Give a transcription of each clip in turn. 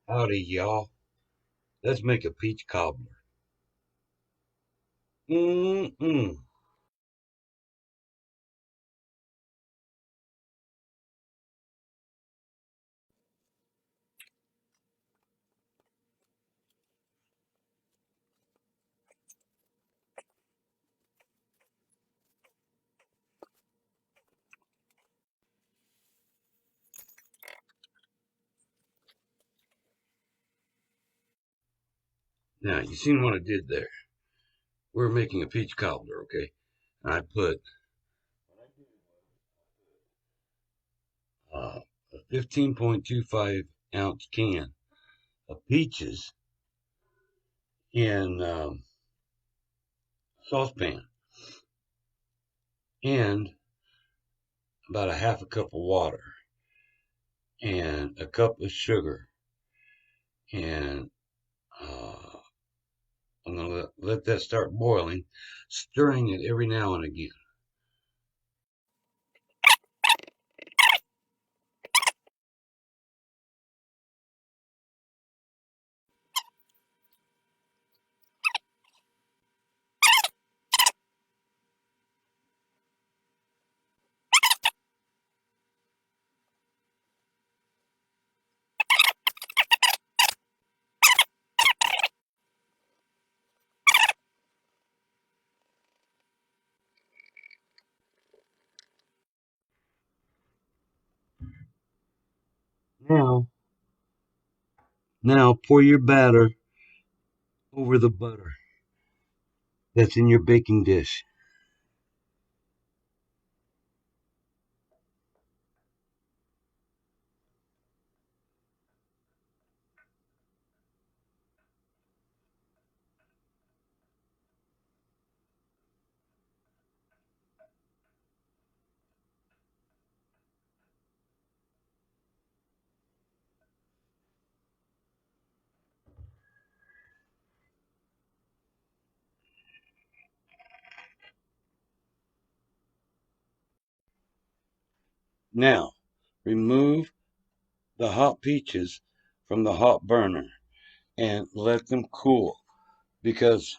Howdy, y'all. Let's make a peach cobbler. Mm-mm. Now, you seen what I did there? We're making a peach cobbler, okay? And I put a 15.25 ounce can of peaches in saucepan and about a half a cup of water and a cup of sugar. And uh, I'm going to let that start boiling, stirring it every now and again. Now, now pour your batter over the butter that's in your baking dish. Now, remove the hot peaches from the hot burner and let them cool because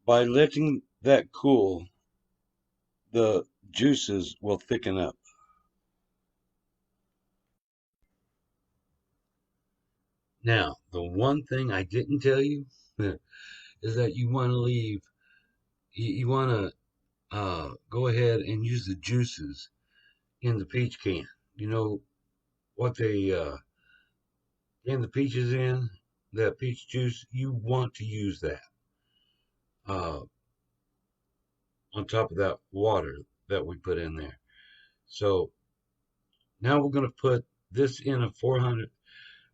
by letting that cool, the juices will thicken up. Now, the one thing I didn't tell you is that you want to you want to go ahead and use the juices in the peach can. You know what they can the peaches in? That peach juice, you want to use that uh, on top of that water that we put in there. So now we're going to put this in a 400.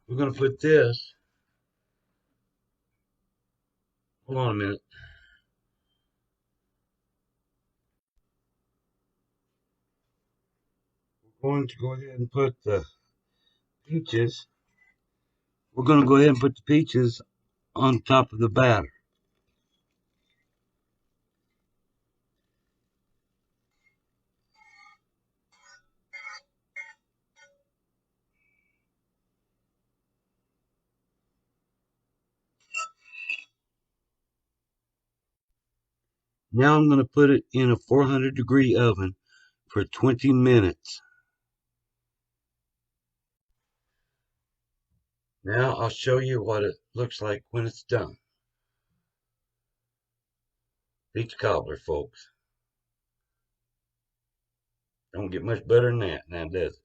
We're going to put this. Hold on a minute. We're going to go ahead and put the peaches. We're going to go ahead and put the peaches on top of the batter. Now I'm going to put it in a 400-degree oven for 20 minutes. Now I'll show you what it looks like when it's done. Peach cobbler, folks. Don't get much better than that now, does it?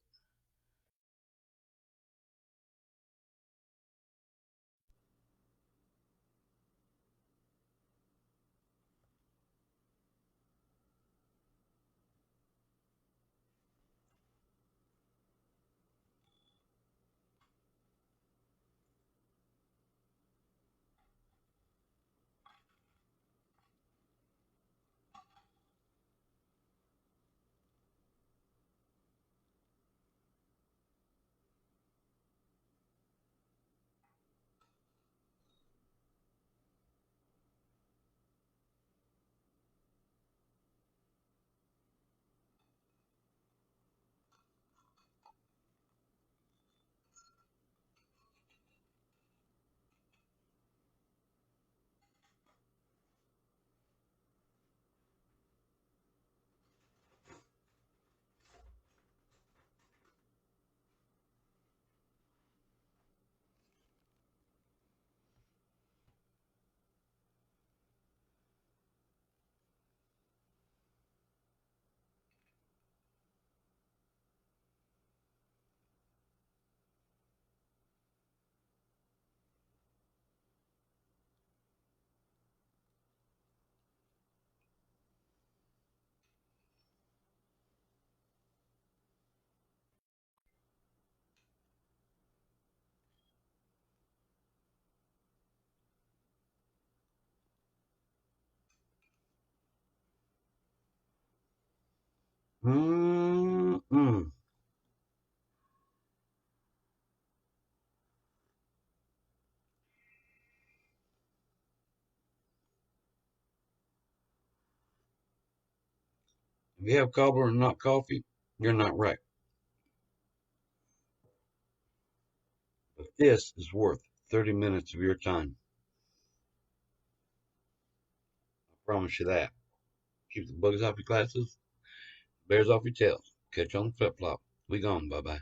Mm-mm. If you have cobbler and not coffee, you're not right. But this is worth 30 minutes of your time. I promise you that. Keep the bugs off your glasses, bears off your tails. Catch you on the flip flop. We gone. Bye bye.